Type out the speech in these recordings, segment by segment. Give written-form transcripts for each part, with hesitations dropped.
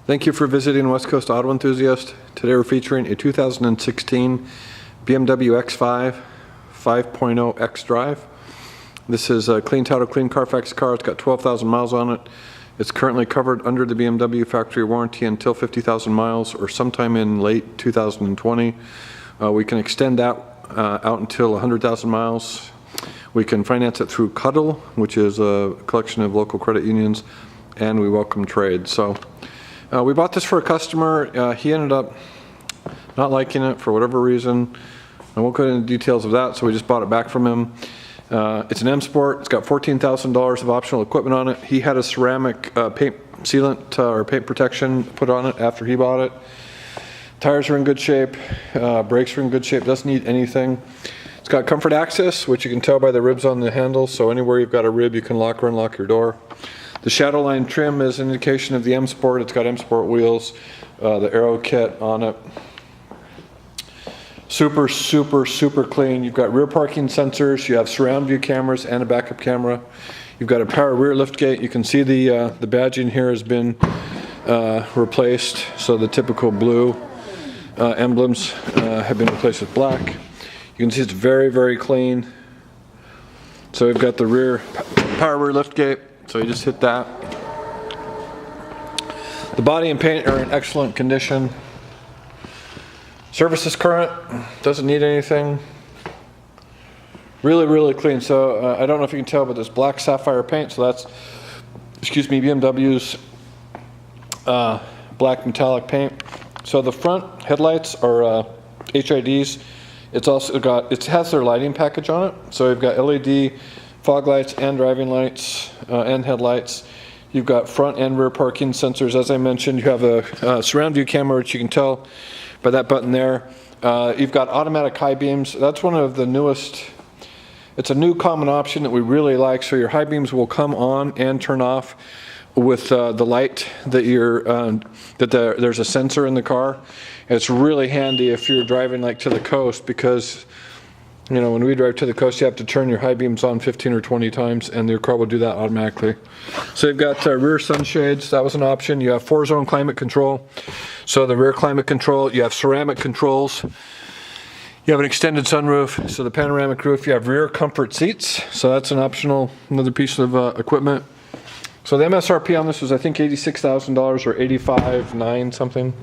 Thank you for visiting West Coast Auto Enthusiast. Today we're featuring a 2016 BMW X5 5.0 xDrive. This is a clean title, clean Carfax car. It's got 12,000 miles on it. It's currently covered under the BMW factory warranty until 50,000 miles or sometime in late 2020. We can extend that out until 100,000 miles. We can finance it through Cuddle, which is a collection of local credit unions, and we welcome trade. So we bought this for a customer. He ended up not liking it for whatever reason. I won't go into details of that, so we just bought it back from him. It's an M Sport. It's got $14,000 of optional equipment on it. He had a ceramic paint sealant or paint protection put on it after he bought it. Tires are in good shape. Brakes are in good shape. Doesn't need anything. It's got comfort access, which you can tell by the ribs on the handles. So anywhere you've got a rib, you can lock or unlock your door. The Shadowline trim is an indication of the M Sport. It's got M Sport wheels, the Aero kit on it. Super, super, super clean. You've got rear parking sensors. You have surround view cameras and a backup camera. You've got a power rear liftgate. You can see the badging here has been replaced. So the typical blue emblems have been replaced with black. You can see it's very, very clean. So we've got the rear power rear liftgate. So you just hit that. The body and paint are in excellent condition. Service is current, doesn't need anything. Really, really clean. So I don't know if you can tell, but this black sapphire paint, so that's, BMW's black metallic paint. So the front headlights are HIDs. It's also got, it has their lighting package on it. So you've got LED fog lights and driving lights and headlights. You've got front and rear parking sensors. As I mentioned, you have a surround view camera, which you can tell by that button there. You've got automatic high beams. That's one of the newest, it's a new common option that we really like. So your high beams will come on and turn off with the light that you're, there's a sensor in the car. It's really handy if you're driving like to the coast, because you know, when we drive to the coast, you have to turn your high beams on 15 or 20 times, and your car will do that automatically. So you've got rear sunshades. That was an option. You have 4-zone climate control. So the rear climate control. You have ceramic controls. You have an extended sunroof. So the panoramic roof. You have rear comfort seats. So that's an optional, another piece of equipment. So the MSRP on this was, I think, $86,000 or $85,900 something.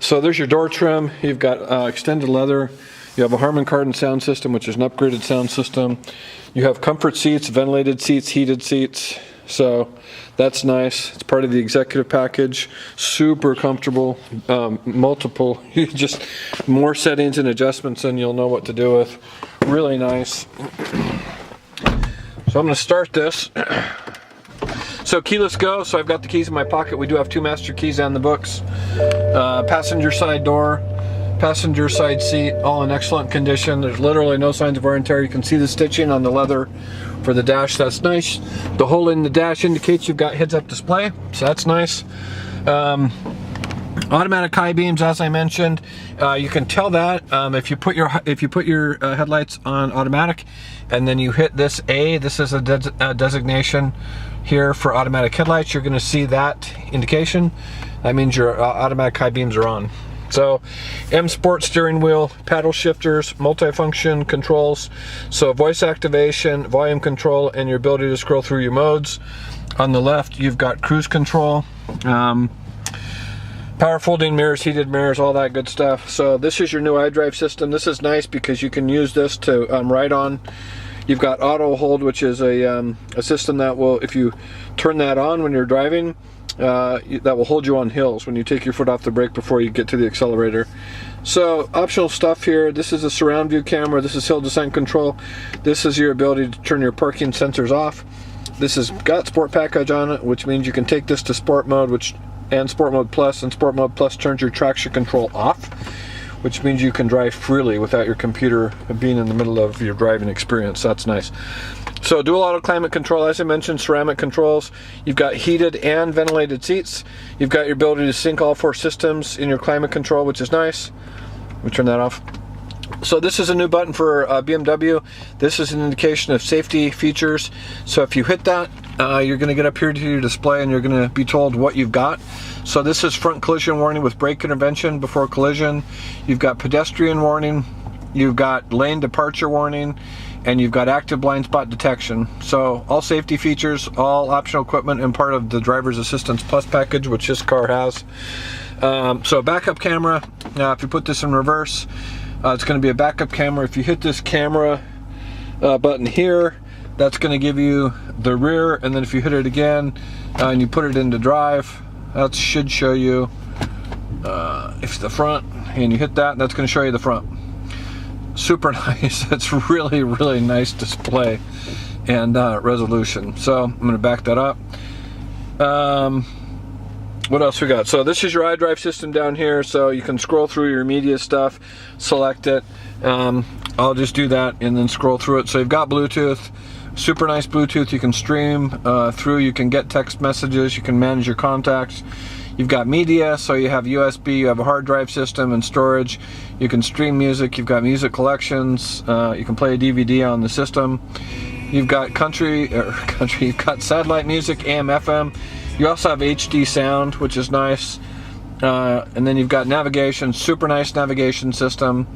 So there's your door trim. You've got extended leather. You have a Harman Kardon sound system, which is an upgraded sound system. You have comfort seats, ventilated seats, heated seats. So that's nice. It's part of the executive package. Super comfortable. Multiple, just more settings and adjustments than you'll know what to do with. Really nice. So I'm going to start this. So keyless go. So I've got the keys in my pocket. We do have 2 master keys and the books. Passenger side door. Passenger side seat, all in excellent condition. There's literally no signs of wear and tear. You can see the stitching on the leather for the dash. That's nice. The hole in the dash indicates you've got heads-up display, so that's nice. Automatic high beams, as I mentioned. You can tell that if you put your headlights on automatic, and then you hit this A. This is a designation here for automatic headlights. You're going to see that indication. That means your automatic high beams are on. So M Sport steering wheel, paddle shifters, multifunction controls, so voice activation, volume control, and your ability to scroll through your modes. On the left, you've got cruise control, power folding mirrors, heated mirrors, all that good stuff. So this is your new iDrive system. This is nice because you can use this to ride on. You've got auto hold, which is a system that will, if you turn that on when you're driving, that will hold you on hills when you take your foot off the brake before you get to the accelerator. So optional stuff here. This is a surround view camera. This is hill descent control. This is your ability to turn your parking sensors off. This has got sport package on it, which means you can take this to sport mode, and sport mode plus, and sport mode plus turns your traction control off, which means you can drive freely without your computer being in the middle of your driving experience. That's nice. So dual auto climate control, as I mentioned, ceramic controls. You've got heated and ventilated seats. You've got your ability to sync all 4 systems in your climate control, which is nice. Let me turn that off. So this is a new button for BMW. This is an indication of safety features. So if you hit that, you're going to get up here to your display and you're going to be told what you've got. So this is front collision warning with brake intervention before collision. You've got pedestrian warning, you've got lane departure warning, and you've got active blind spot detection. So all safety features, all optional equipment, and part of the driver's assistance plus package, which this car has. So backup camera, if you put this in reverse, it's going to be a backup camera. If you hit this camera button here, that's going to give you the rear, and then if you hit it again and you put it into drive, that should show you if the front, and you hit that, that's going to show you the front. Super nice. It's really, really nice display and resolution. So I'm going to back that up. What else we got? So this is your iDrive system down here, so you can scroll through your media stuff, select it. I'll just do that and then scroll through it. So you've got Bluetooth, super nice Bluetooth. You can stream through, you can get text messages, you can manage your contacts. You've got media, so you have USB, you have a hard drive system and storage. You can stream music, you've got music collections, you can play a DVD on the system. You've got you've got satellite music, AM, FM. You also have HD sound, which is nice. And then you've got navigation, super nice navigation system.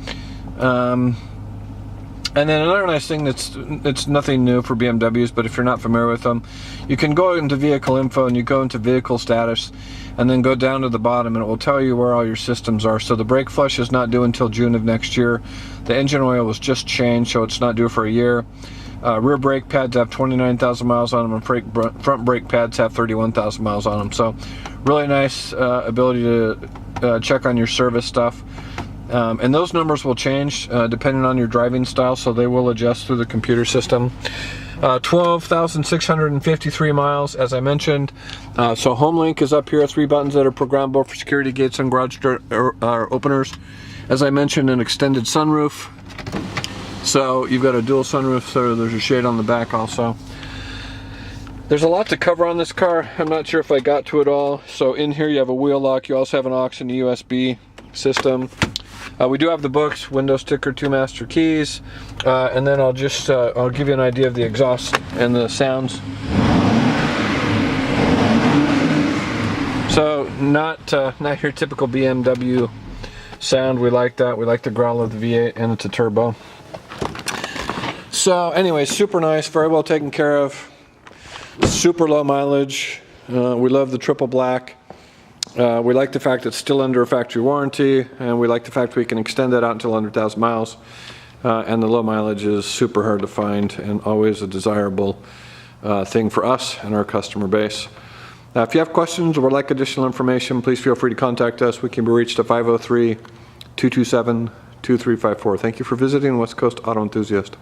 And then another nice thing it's nothing new for BMWs, but if you're not familiar with them, you can go into vehicle info and you go into vehicle status and then go down to the bottom and it will tell you where all your systems are. So the brake flush is not due until June of next year. The engine oil was just changed, so it's not due for a year. Rear brake pads have 29,000 miles on them, and front brake pads have 31,000 miles on them. So really nice ability to check on your service stuff. And those numbers will change depending on your driving style, so they will adjust through the computer system. 12,653 miles, as I mentioned. So HomeLink is up here, 3 buttons that are programmable for security gates and garage door openers. As I mentioned, an extended sunroof. So you've got a dual sunroof, so there's a shade on the back also. There's a lot to cover on this car. I'm not sure if I got to it all. So in here you have a wheel lock, you also have an aux and USB system. We do have the books, window sticker, 2 master keys, and then I'll give you an idea of the exhaust and the sounds. So not your typical BMW sound. We like that. We like the growl of the V8, and it's a turbo. So anyway, super nice, very well taken care of, super low mileage. We love the triple black. We like the fact it's still under a factory warranty, and we like the fact we can extend that out until 100,000 miles. And the low mileage is super hard to find and always a desirable thing for us and our customer base. If you have questions or would like additional information, please feel free to contact us. We can be reached at 503-227-2354. Thank you for visiting West Coast Auto Enthusiast.